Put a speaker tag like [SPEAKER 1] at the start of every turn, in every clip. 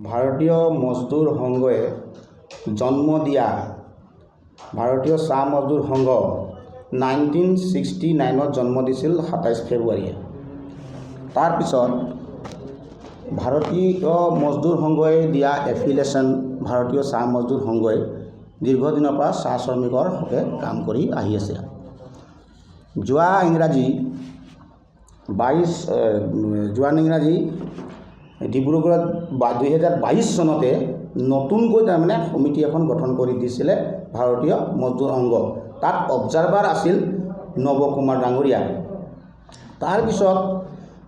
[SPEAKER 1] ভাৰতীয় মজদুৰ সংঘই জন্ম দিয়া ভাৰতীয় চাহ মজদুৰ সংঘ 1969 জন্ম দিছিল 27 ফেব্ৰুৱাৰীয়ে। তাৰপিছত ভাৰতীয় মজদুৰ সংঘই দিয়া এফিলিয়েশ্যন ভাৰতীয় চাহ মজদুৰ সংঘই দীৰ্ঘদিনৰ পৰা চাহ শ্ৰমিকৰ হকে কাম কৰি আহি আছে। যোৱা ইংৰাজী ডিব্ৰুগড়ত 2022 চনতে নতুনকৈ তাৰমানে সমিতি এখন গঠন কৰি দিছিলে ভাৰতীয় মজদুৰ সংঘ। তাত অবজাৰভাৰ আছিল নৱ কুমাৰ ডাঙৰীয়া। তাৰপিছত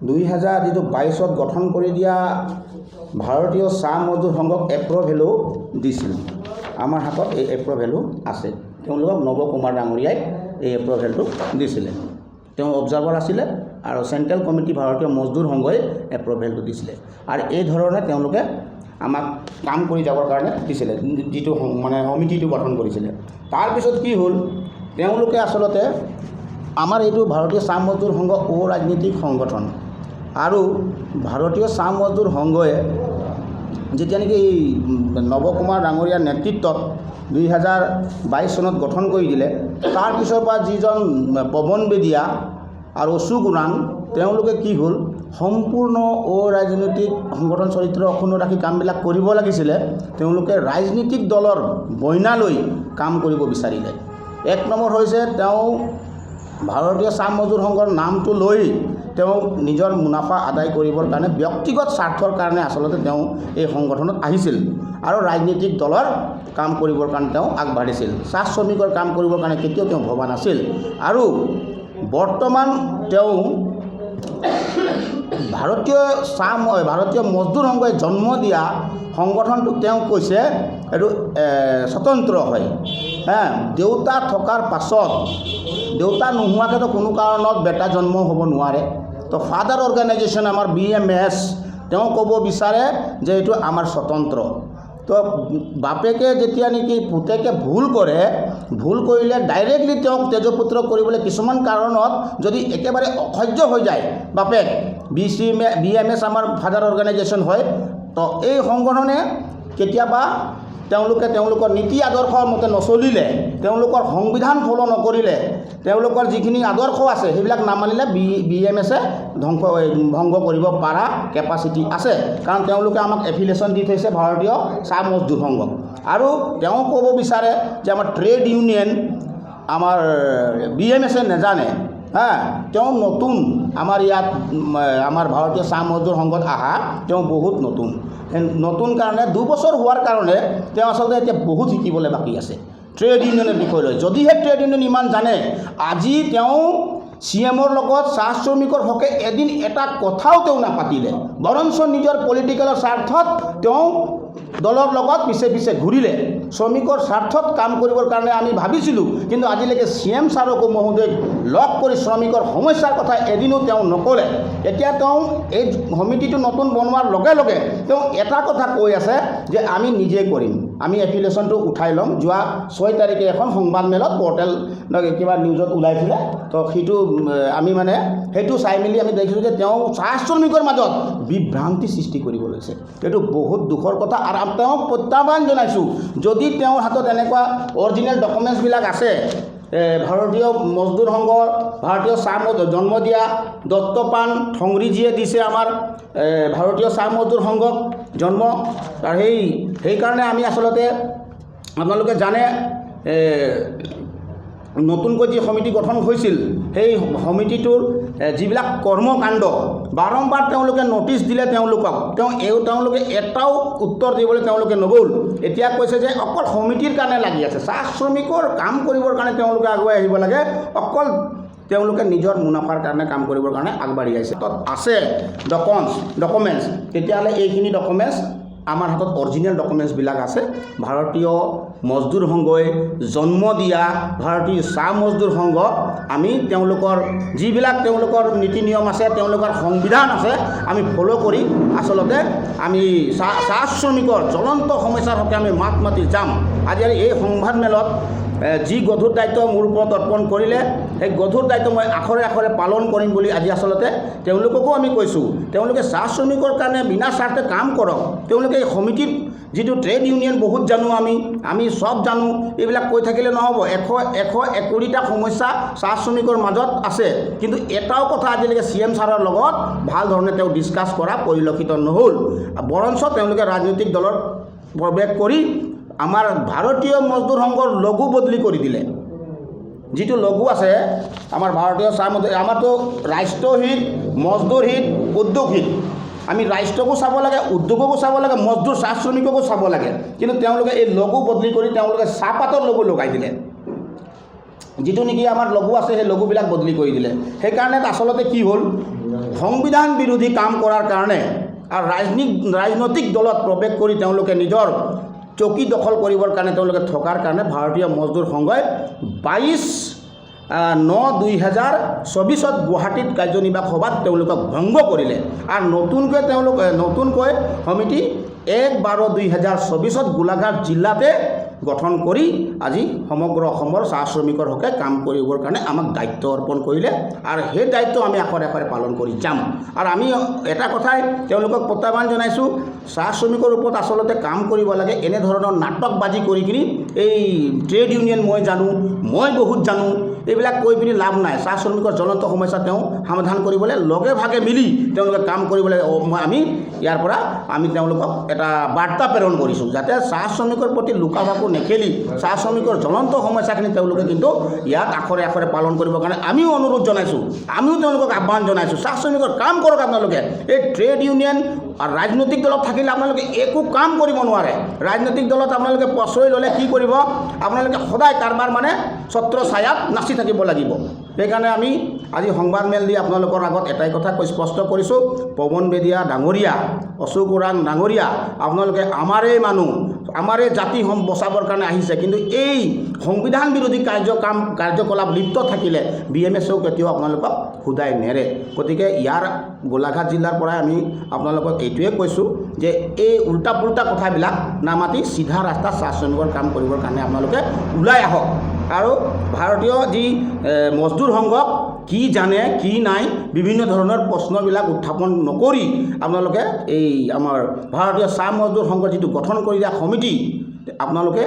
[SPEAKER 1] 2022 গঠন কৰি দিয়া ভাৰতীয় চাহ মজদুৰ সংঘক এপ্ৰভেলো দিছিল। আমাৰ হাতত এই এপ্ৰভেলো আছে। তেওঁলোকক নৱ কুমাৰ ডাঙৰীয়াই এই এপ্ৰভেলটো দিছিলে। তেওঁ অবজাৰভাৰ আছিলে আৰু চেণ্ট্ৰেল কমিটি ভাৰতীয় মজদুৰ সংঘই এপ্ৰভেলটো দিছিলে। আৰু এই ধৰণে তেওঁলোকে আমাক কাম কৰি যাবৰ কাৰণে দিছিলে, যিটো মানে সমিতিটো গঠন কৰিছিলে। তাৰপিছত কি হ'ল, তেওঁলোকে আচলতে আমাৰ এইটো ভাৰতীয় চাহ মজদুৰ সংঘ অৰাজনৈতিক সংগঠন আৰু ভাৰতীয় চাহ মজদুৰ সংঘই যেতিয়া নেকি এই নৱ কুমাৰ ডাঙৰীয়াৰ নেতৃত্বত 2022 চনত গঠন কৰি দিলে, তাৰপিছৰ পৰা যিজন পৱন বেদিয়া আৰু অশোক উৰাণ তেওঁলোকে কি হ'ল, সম্পূৰ্ণ অৰাজনৈতিক সংগঠন চৰিত্ৰ অক্ষুণ্ণ ৰাখি কামবিলাক কৰিব লাগিছিলে। তেওঁলোকে ৰাজনীতিক দলৰ বইনা লৈ কাম কৰিব বিচাৰিলে। এক নম্বৰ হৈছে তেওঁ ভাৰতীয় চাহ মজদুৰ সংঘৰ নামটো লৈ তেওঁ নিজৰ মুনাফা আদায় কৰিবৰ কাৰণে ব্যক্তিগত স্বাৰ্থৰ কাৰণে আচলতে তেওঁ এই সংগঠনত আহিছিল আৰু ৰাজনৈতিক দলৰ কাম কৰিবৰ কাৰণে তেওঁ আগবাঢ়িছিল। চাহ শ্ৰমিকৰ কাম কৰিবৰ কাৰণে কেতিয়াও তেওঁ ভবা নাছিল। আৰু বৰ্তমান তেওঁ ভাৰতীয় মজদুৰ সংঘই জন্ম দিয়া সংগঠনটোক তেওঁ কৈছে এইটো স্বতন্ত্ৰ হয়। দেউতা থকাৰ পাছত দেউতা নোহোৱাকৈতো কোনো কাৰণত বেটা জন্ম হ'ব নোৱাৰে। তো ফাদাৰ অৰ্গেনাইজেশ্যন আমাৰ BMS তেওঁ ক'ব বিচাৰে যে এইটো আমাৰ স্বতন্ত্ৰ। তো বাপেকে যেতিয়া নেকি পুতেকে ভুল কৰিলে ডাইৰেক্টলি তেওঁক তেজপুত্ৰ কৰিবলৈ কিছুমান কাৰণত যদি একেবাৰে অসহ্য হৈ যায় বাপেক, BMS আমাৰ ফাদাৰ অৰ্গেনাইজেশ্যন হয়। তো এই সংগঠনে কেতিয়াবা তেওঁলোকৰ নীতি আদৰ্শৰ মতে নচলিলে, তেওঁলোকৰ সংবিধান ফল' নকৰিলে, তেওঁলোকৰ যিখিনি আদৰ্শ আছে সেইবিলাক নামানিলে BMSে ভংগ কৰিব পৰা কেপাচিটি আছে। কাৰণ তেওঁলোকে আমাক এফিলিয়েশ্যন দি থৈছে ভাৰতীয় চাহ মজদুৰ সংঘক। আৰু তেওঁ ক'ব বিচাৰে যে আমাৰ ট্ৰেড ইউনিয়ন আমাৰ BMSে নেজানে। তেওঁ নতুন, আমাৰ ইয়াত আমাৰ ভাৰতীয় চাহ মজদুৰ সংঘত অহা তেওঁ বহুত নতুন কাৰণে 2 বছৰ হোৱাৰ কাৰণে তেওঁ আচলতে এতিয়া বহুত শিকিবলৈ বাকী আছে ট্ৰেড ইউনিয়নৰ বিষয় লৈ। যদিহে ট্ৰেড ইউনিয়ন ইমান জানে, আজি তেওঁ CMৰ লগত চাহ শ্ৰমিকৰ হকে এদিন এটা কথাও তেওঁ নাপাতিলে, বৰঞ্চ নিজৰ পলিটিকেলৰ স্বাৰ্থত তেওঁ দলৰ লগত পিছে ঘূৰিলে। শ্ৰমিকৰ স্বাৰ্থত কাম কৰিবৰ কাৰণে আমি ভাবিছিলোঁ, কিন্তু আজিলৈকে CM ছাৰকো মহোদয়ক লগ কৰি শ্ৰমিকৰ সমস্যাৰ কথা এদিনো তেওঁ নক'লে। এতিয়া তেওঁ এই সমিতিটো নতুন বনোৱাৰ লগে লগে তেওঁ এটা কথা কৈ আছে যে আমি নিজে কৰিম, আমি এফিলিয়েশ্যনটো উঠাই ল'ম। যোৱা 6 তাৰিখে এখন সংবাদমেলত পৰ্টেল কিবা নিউজত ওলাইছিলে। তো সেইটো চাই মেলি আমি দেখিছোঁ যে তেওঁ চাহ শ্ৰমিকৰ মাজত বিভ্ৰান্তি সৃষ্টি কৰিব লৈছে। এইটো বহুত দুখৰ কথা। আৰু তেওঁক প্ৰত্যাহ্বান জনাইছোঁ, যদি তেওঁৰ হাতত এনেকুৱা অৰিজিনেল ডকুমেণ্টছবিলাক আছে, ভাৰতীয় মজদুৰ সংঘৰ ভাৰতীয় চাহ জন্ম দিয়া দত্তপান ঠংৰিজীয়ে দিছে আমাৰ ভাৰতীয় চাহ মজদুৰ সংঘক জন্ম। আৰু সেইকাৰণে আমি আচলতে আপোনালোকে জানে নতুনকৈ যি সমিতি গঠন হৈছিল, সেই সমিতিটোৰ যিবিলাক কৰ্মকাণ্ড বাৰম্বাৰ তেওঁলোকে ন'টিছ দিলে তেওঁলোকে এটাও উত্তৰ দিবলৈ তেওঁলোকে নগ'ল। এতিয়া কৈছে যে অকল সমিতিৰ কাৰণে লাগি আছে, চাহ শ্ৰমিকৰ কাম কৰিবৰ কাৰণে তেওঁলোকে আগুৱাই আহিব লাগে, অকল তেওঁলোকে নিজৰ মুনাফাৰ কাৰণে কাম কৰিবৰ কাৰণে আগবাঢ়ি আহিছে। তাত আছে ডকুমেণ্টছ, তেতিয়াহ'লে এইখিনি ডকুমেণ্টছ আমাৰ হাতত অৰিজিনেল ডকুমেণ্টছবিলাক আছে। ভাৰতীয় মজদুৰ সংঘই জন্ম দিয়া ভাৰতীয় চাহ মজদুৰ সংঘ, আমি তেওঁলোকৰ যিবিলাক তেওঁলোকৰ নীতি নিয়ম আছে, তেওঁলোকৰ সংবিধান আছে, আমি ফ'ল' কৰি আচলতে আমি চাহ শ্ৰমিকৰ জ্বলন্ত সমস্যাৰ হকে আমি মাত মাতি যাম। আজি এই সংবাদমেলত যি গধুৰ দায়িত্ব মোৰ ওপৰত অৰ্পণ কৰিলে, সেই গধুৰ দায়িত্ব মই আখৰে আখৰে পালন কৰিম বুলি আজি আচলতে তেওঁলোককো আমি কৈছোঁ। তেওঁলোকে চাহ শ্ৰমিকৰ কাৰণে বিনা স্বাৰ্থে কাম কৰক। তেওঁলোকে এই সমিতিত যিটো ট্ৰেড ইউনিয়ন বহুত জানো আমি সব জানো, এইবিলাক কৈ থাকিলে নহ'ব। 121টা সমস্যা চাহ শ্ৰমিকৰ মাজত আছে, কিন্তু এটাও কথা আজিলৈকে CM ছাৰৰ লগত ভাল ধৰণে তেওঁ ডিছকাছ কৰা পৰিলক্ষিত নহ'ল। বৰঞ্চ তেওঁলোকে ৰাজনৈতিক দলত প্ৰৱেশ কৰি আমাৰ ভাৰতীয় মজদুৰ সংঘৰ লঘু বদলি কৰি দিলে। যিটো লঘু আছে আমাৰ ভাৰতীয় চাহ মজদুৰ, আমাৰতো ৰাষ্ট্ৰহিত, মজদুৰ হিত, উদ্যোগ হিত। আমি ৰাষ্ট্ৰকো চাব লাগে, উদ্যোগকো চাব লাগে, মজদুৰ চাহ শ্ৰমিককো চাব লাগে। কিন্তু তেওঁলোকে এই লঘু বদলি কৰি তেওঁলোকে চাহপাতৰ লঘু লগাই দিলে। যিটো নেকি আমাৰ লঘু আছে সেই লঘুবিলাক বদলি কৰি দিলে। সেইকাৰণে আচলতে কি হ'ল, সংবিধান বিৰোধী কাম কৰাৰ কাৰণে আৰু ৰাজনৈতিক দলত প্ৰৱেশ কৰি তেওঁলোকে নিজৰ চকী দখল কৰিবৰ কাৰণে তেওঁলোকে থকাৰ কাৰণে ভাৰতীয় মজদুৰ সংঘই 22/9/2024 গুৱাহাটীত কাৰ্যনিৰ্বাহক সভাত তেওঁলোকক ভংগ কৰিলে। আৰু নতুনকৈ সমিতি 1/12/2024 গোলাঘাট জিলাতে গঠন কৰি আজি সমগ্ৰ অসমৰ চাহ শ্ৰমিকৰ হকে কাম কৰিবৰ কাৰণে আমাক দায়িত্ব অৰ্পণ কৰিলে। আৰু সেই দায়িত্ব আমি আখৰে আখৰে পালন কৰি যাম। আৰু আমি এটা কথাই তেওঁলোকক প্ৰত্যাহ্বান জনাইছোঁ, চাহ শ্ৰমিকৰ ওপৰত আচলতে কাম কৰিব লাগে। এনেধৰণৰ নাটকবাজি কৰি কিনি এই ট্ৰেড ইউনিয়ন মই জানো, মই বহুত জানো, এইবিলাক কৈ পিনি লাভ নাই। চাহ শ্ৰমিকৰ জ্বলন্ত সমস্যা তেওঁ সমাধান কৰিবলৈ লগে ভাগে মিলি তেওঁলোকে কাম কৰিবলৈ আমি ইয়াৰ পৰা আমি তেওঁলোকক এটা বাৰ্তা প্ৰেৰণ কৰিছোঁ, যাতে চাহ শ্ৰমিকৰ প্ৰতি লুকা-ভাকু নেখেলি চাহ শ্ৰমিকৰ জ্বলন্ত সমস্যাখিনি তেওঁলোকে কিন্তু ইয়াত আখৰে আখৰে পালন কৰিবৰ কাৰণে আমিও অনুৰোধ জনাইছোঁ, আমিও তেওঁলোকক আহ্বান জনাইছোঁ। চাহ শ্ৰমিকৰ কাম কৰক আপোনালোকে। এই ট্ৰেড ইউনিয়ন আৰু ৰাজনৈতিক দলত থাকিলে আপোনালোকে একো কাম কৰিব নোৱাৰে। ৰাজনৈতিক দলত আপোনালোকে প্ৰশ্ৰয় ল'লে কি কৰিব, আপোনালোকে সদায় কাৰোবাৰ মানে ছত্ৰ ছায়াত নাচি থাকিব লাগিব। সেইকাৰণে আমি আজি সংবাদ মেল দি আপোনালোকৰ আগত এটাই কথা স্পষ্ট কৰিছোঁ, পৱন বেদিয়া ডাঙৰীয়া, অশোক ওৰাং ডাঙৰীয়া, আপোনালোকে আমাৰেই মানুহ, আমাৰে জাতি বচাবৰ কাৰণে আহিছে। কিন্তু এই সংবিধান বিৰোধী কাৰ্যকলাপ লিপ্ত থাকিলে BMSও কেতিয়াও আপোনালোকক সোধাই নেৰে। গতিকে ইয়াৰ গোলাঘাট জিলাৰ পৰাই আমি আপোনালোকক এইটোৱে কৈছোঁ যে এই উল্টা পুল্টা কথাবিলাক নামাতি চিধা ৰাস্তাত চাহ শ্ৰমিকৰ কাম কৰিবৰ কাৰণে আপোনালোকে ওলাই আহক। আৰু ভাৰতীয় যি মজদুৰ সংঘক কি জানে কি নাই বিভিন্ন ধৰণৰ প্ৰশ্নবিলাক উত্থাপন নকৰি আপোনালোকে এই আমাৰ ভাৰতীয় চাহ মজদুৰ সংঘৰ যিটো গঠন কৰি দিয়া সমিতি, আপোনালোকে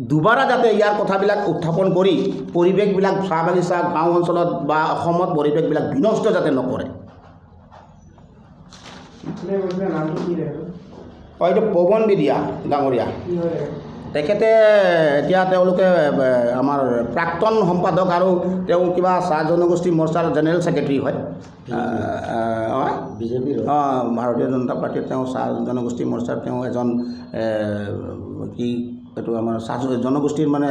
[SPEAKER 1] দুবাৰা যাতে ইয়াৰ কথাবিলাক উত্থাপন কৰি পৰিৱেশবিলাক চাহ বাগিচা গাঁও অঞ্চলত বা অসমত পৰিৱেশবিলাক বিনষ্ট যাতে নকৰে। এইটো পৱন বেদিয়া ডাঙৰীয়া। তেখেতে এতিয়া তেওঁলোকে আমাৰ প্ৰাক্তন সম্পাদক আৰু তেওঁ কিবা চাহ জনগোষ্ঠী মৰ্চাৰ জেনেৰেল ছেক্ৰেটাৰী হয়। বিজেপিৰ ভাৰতীয় জনতা পাৰ্টীৰ তেওঁ চাহ জনগোষ্ঠী মৰ্চাৰ তেওঁ এজন কি এইটো আমাৰ চাহ জনগোষ্ঠীৰ মানে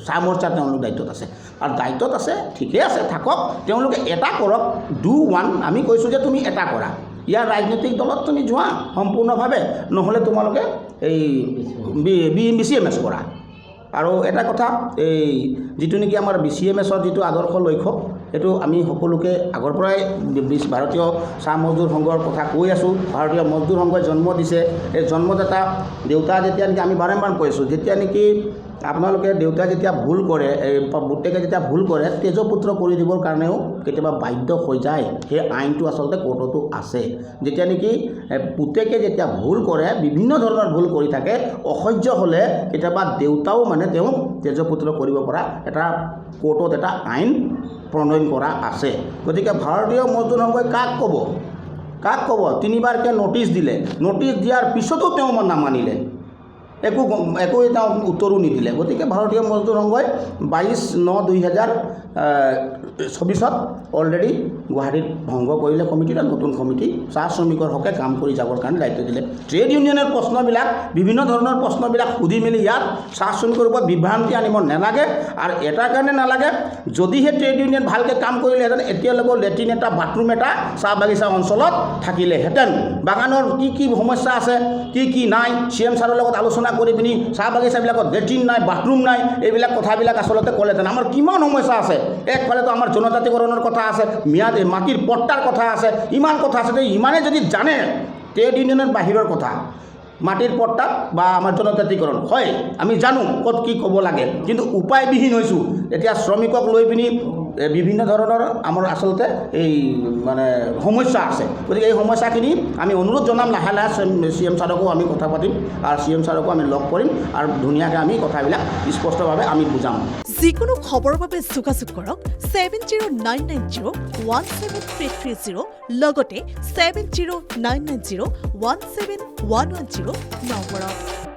[SPEAKER 1] চাহ মৰ্চাৰ তেওঁলোক দায়িত্বত আছে। আৰু দায়িত্বত আছে, ঠিকেই আছে, থাকক। তেওঁলোকে এটা কৰক, ডু ওৱান। আমি কৈছোঁ যে তুমি এটা কৰা, ইয়াৰ ৰাজনৈতিক দলত তুমি যোৱা সম্পূৰ্ণভাৱে, নহ'লে তোমালোকে এই BCMS কৰা। আৰু এটা কথা, এই যিটো নেকি আমাৰ BCMSৰ যিটো আদৰ্শ লক্ষ্য, এইটো আমি সকলোকে আগৰ পৰাই ভাৰতীয় চাহ মজদুৰ সংঘৰ কথা কৈ আছোঁ। ভাৰতীয় মজদুৰ সংঘই জন্ম দিছে। এই জন্মদাতা দেউতা যেতিয়া নেকি আমি বাৰম্বাৰ কৈছোঁ, যেতিয়া নেকি আপোনালোকে দেউতাই যেতিয়া ভুল কৰে, এই পুতেকে যেতিয়া ভুল কৰে, তেজপুত্ৰ কৰি দিবৰ কাৰণেও কেতিয়াবা বাধ্য হৈ যায়। সেই আইনটো আচলতে কোৰ্টতো আছে। যেতিয়া নেকি পুতেকে যেতিয়া ভুল কৰে, বিভিন্ন ধৰণৰ ভুল কৰি থাকে, অসহ্য হ'লে কেতিয়াবা দেউতাও মানে তেওঁক তেজপুত্ৰ কৰিব পৰা এটা কোৰ্টত এটা আইন প্ৰণয়ন কৰা আছে। গতিকে ভাৰতীয় মজদুৰ সংঘই কাক ক'ব? 3বাৰকৈ ন'টিছ দিলে, ন'টিছ দিয়াৰ পিছতো তেওঁ নামানিলে, একো তেওঁ উত্তৰো নিদিলে। গতিকে ভাৰতীয় মজদুৰ সংঘই 22/9/2024 অলৰেডি গুৱাহাটীত ভংগ কৰিলে কমিটিত। নতুন কমিটি চাহ শ্ৰমিকৰ হকে কাম কৰি যাবৰ কাৰণে দায়িত্ব দিলে। ট্ৰেড ইউনিয়নৰ প্ৰশ্নবিলাক, বিভিন্ন ধৰণৰ প্ৰশ্নবিলাক সুধি মেলি ইয়াত চাহ শ্ৰমিকৰ ওপৰত বিভ্ৰান্তি আনিব নালাগে। আৰু এটাৰ কাৰণে নালাগে, যদিহে ট্ৰেড ইউনিয়ন ভালকৈ কাম কৰিলেহেঁতেন এতিয়ালৈকে লেট্ৰিন এটা বাথৰুম এটা চাহ বাগিচা অঞ্চলত থাকিলেহেঁতেন। বাগানৰ কি সমস্যা আছে, কি নাই, CM ছাৰৰ লগত আলোচনা কৰি পিনি চাহ বাগিচাবিলাকত লেট্ৰিন নাই, বাথৰুম নাই, এইবিলাক কথাবিলাক আচলতে ক'লেহেঁতেন। আমাৰ কিমান সমস্যা আছে, একফালেতো আমাৰ জনজাতিকৰণৰ কথা আছে, মাটিৰ পট্টাৰ কথা আছে, ইমান কথা আছে। ইমানে যদি জানে ট্ৰেড ইউনিয়নৰ বাহিৰৰ কথা, মাটিৰ পট্টা বা আমাৰ জনজাতিকৰণ হয়, আমি জানো ক'ত কি ক'ব লাগে, কিন্তু উপায়বিহীন হৈছোঁ। এতিয়া শ্ৰমিকক লৈ পিনি বিভিন্ন ধৰণৰ আমাৰ আচলতে এই মানে সমস্যা আছে গতিকে এই সমস্যাখিনি আমি অনুৰোধ জনাম লাহে লাহে CM ছাৰকো আমি কথা পাতিম আৰু CM ছাৰকো আমি লগ কৰিম আৰু ধুনীয়াকৈ আমি কথাবিলাক স্পষ্টভাৱে আমি বুজাম
[SPEAKER 2] যিকোনো খবৰৰ বাবে যোগাযোগ কৰক 7099017330 লগতে 7099017110 নম্বৰত